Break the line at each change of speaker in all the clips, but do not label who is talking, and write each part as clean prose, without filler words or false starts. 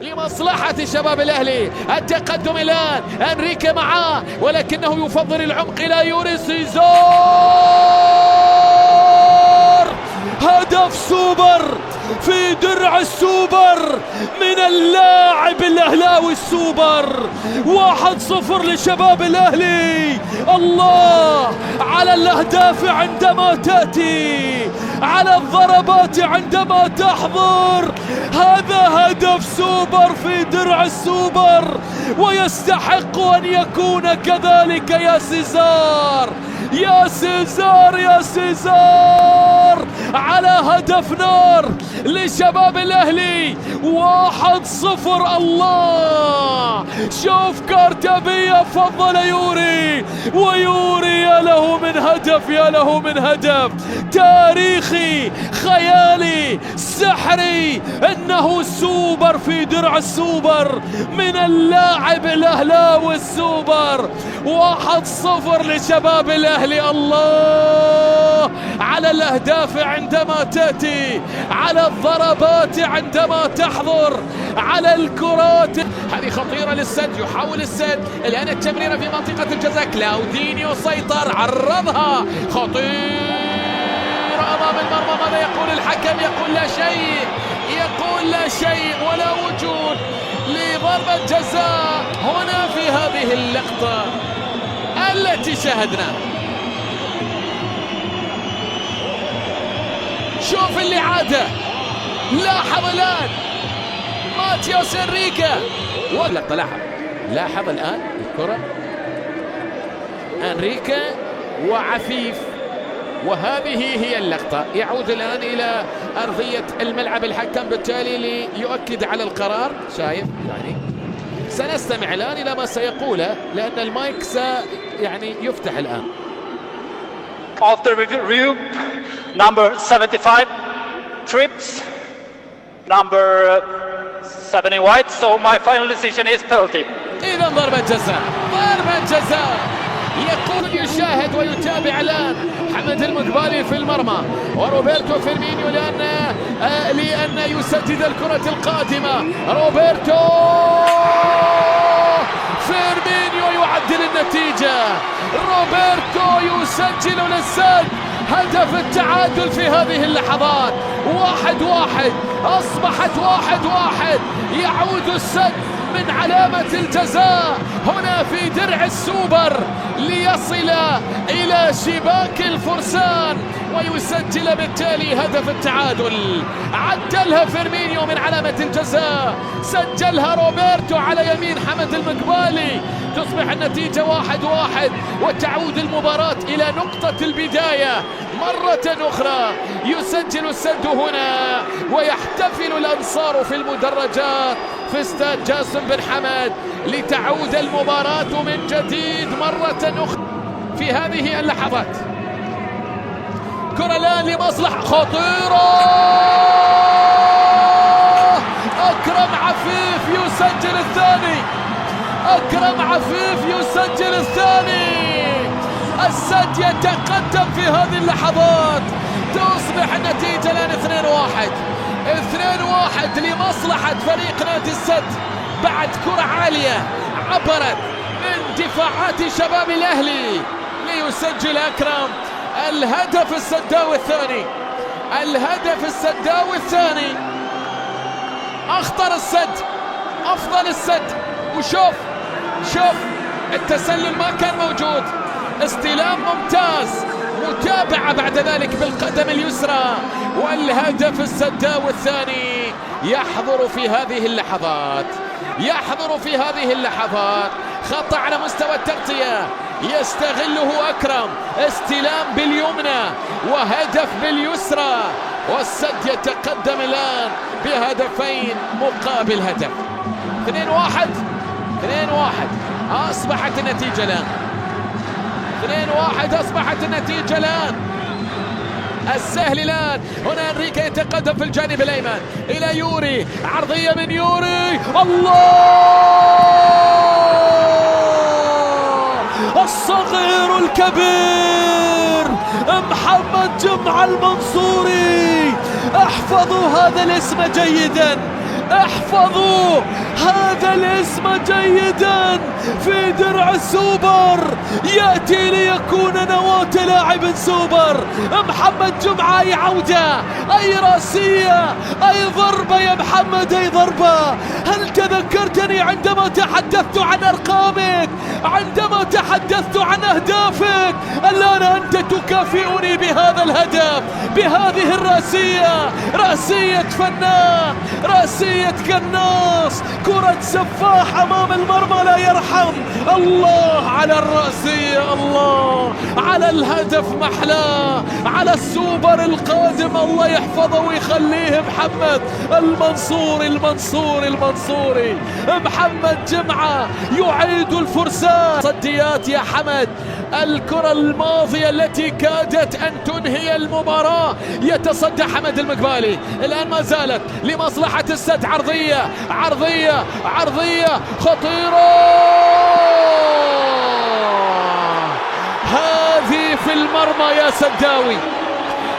لمصلحة شباب الأهلي. التقدم الآن، أنريكا معاه ولكنه يفضل العمق إلى يوري سيزار. هدف سوبر في درع السوبر من اللاعب الأهلاوي السوبر. 1-0 لشباب الأهلي. الله على الأهداف عندما تأتي، على الضربات عندما تحضر. هذا هدف سوبر في درع السوبر، ويستحق أن يكون كذلك. يا سيزار، يا سيزار، يا سيزار، على هدف نار لشباب الأهلي. 1-0. الله، شوف كارتابية فضل يوري، ويوري يا له من هدف، يا له من هدف تاريخي خيالي سحري. انه سوبر في درع السوبر من اللاعب الاهلاوي السوبر. 1-0 لشباب الاهلي. الله على الاهداف عندما تاتي، على الضربات عندما تحضر، على الكرات. هذه خطيرة للسد، يحاول السد الآن التمريرة في منطقة الجزاء. كلاودينيو سيطر، عرضها، خطير أمام المرمى. ماذا يقول الحكم؟ يقول لا شيء، يقول لا شيء ولا وجود لضربة جزاء هنا في هذه اللقطة التي شاهدناها. شوف اللي عاده، لاحظ الآن ماتيوس أنريكا واللقطة. لاحظ الآن الكرة، أنريكا وعفيف، وهذه هي اللقطة. يعود الآن إلى أرضية الملعب الحكم بالتالي ليؤكد على القرار. شايف يعني سنستمع الآن إلى ما سيقوله لأن المايك يعني يفتح الآن.
After review, number 75 trips, number 70 white, so my final decision is penalty.
إذا ضربة جزاء، ضربة جزاء. يقول يشاهد ويتابع الآن حمد المقبالي في المرمى، وروبرتو فيرمينيو لأن يسدد الكرة القادمة. روبرتو فيرمينيو يعدل النتيجة. روبرتو يسجل للسد هدف التعادل في هذه اللحظات. 1-1، أصبحت 1-1. يعود السد من علامة الجزاء هنا في درع السوبر ليصل إلى شباك الفرسان ويسجل بالتالي هدف التعادل. عدلها فيرمينيو من علامة الجزاء، سجلها روبرتو على يمين حمد المقبالي. تصبح النتيجة 1-1، وتعود المباراة إلى نقطة البداية مرة أخرى. يسجل السد هنا ويحتفل الأنصار في المدرجات في استاد جاسم بن حمد لتعود المباراة من جديد مرة أخرى في هذه اللحظات. كرة الآن لمصلحة خطيرة، أكرم عفيف يسجل الثاني. أكرم عفيف يسجل الثاني. السد يتقدم في هذه اللحظات. تصبح النتيجة الآن 2-1 لمصلحة فريق نادي السد بعد كرة عالية عبرت من دفاعات شباب الأهلي ليسجل أكرم الهدف السداوي الثاني. الهدف السداوي الثاني. أخطر السد، أفضل السد. وشوف التسلل ما كان موجود، استلام ممتاز، متابعة بعد ذلك بالقدم اليسرى، والهدف السداوي الثاني يحضر في هذه اللحظات. يحضر في هذه اللحظات. خطأ على مستوى التغطية يستغله أكرم، استلام باليمنى وهدف باليسرى، والسد يتقدم الآن بهدفين مقابل هدف. 2-1 أصبحت النتيجة الآن. 2-1 أصبحت النتيجة الآن. السهل الآن هنا أنريكا يتقدم في الجانب الأيمن إلى يوري، عرضية من يوري. الله، الصغير الكبير محمد جمعة المنصوري. احفظوا هذا الاسم جيدا، احفظوا هذا الاسم جيدا في درع السوبر، يأتي ليكون نواة لاعب سوبر. محمد جمعة أي عودة، أي راسية، أي ضربة يا محمد، أي ضربة. هل تذكرتني عندما تحدثت عن أرقامك، عندما تحدثت عن أهدافك؟ الآن أنت تكافئني بهذا الهدف، بهذه الراسية، راسية فنان، راسية قناص، كرة سفاح أمام المرمى لا يرحم. الله على الراسية، الله على الهدف محلاه، على السوبر القادم. الله يحفظه ويخليه محمد المنصوري المنصوري المنصوري. محمد جمعة يعيد الفرسان. صديات يا حمد، الكرة الماضية التي كادت أن تنهي المباراة، يتصدى حمد المقبالي. الآن ما زالت لمصلحة السد، عرضية عرضية عرضية خطيرة، هذه في المرمى يا سداوي،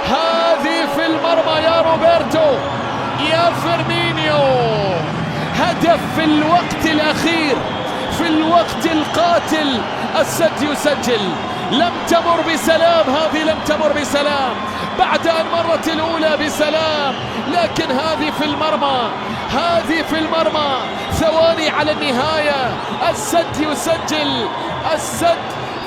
هذه في المرمى يا روبرتو، يا فيرمينيو. هدف في الوقت الأخير، في الوقت القاتل السد يسجل. لم تمر بسلام، هذه لم تمر بسلام بعد أن مرت الأولى بسلام، لكن هذه في المرمى، هذه في المرمى. ثواني على النهاية، السد يسجل، السد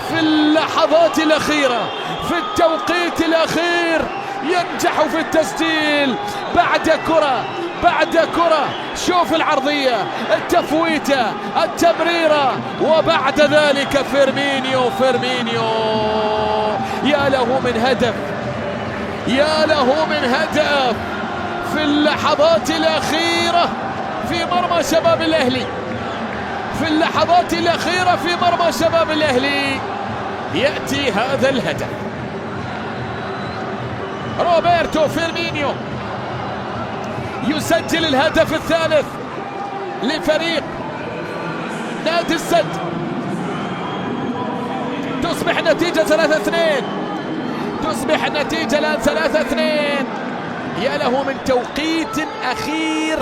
في اللحظات الأخيرة، في التوقيت الأخير ينجح في التسجيل بعد كرة بعد كرة. شوف العرضية، التفويتة، التمريرة، وبعد ذلك فيرمينيو. فيرمينيو يا له من هدف، يا له من هدف في اللحظات الأخيرة في مرمى شباب الأهلي، في اللحظات الأخيرة في مرمى شباب الأهلي يأتي هذا الهدف. روبرتو فيرمينيو يسجل الهدف الثالث لفريق نادي السد. تصبح النتيجة 3-2، تصبح النتيجة الآن 3-2. يا له من توقيت أخير.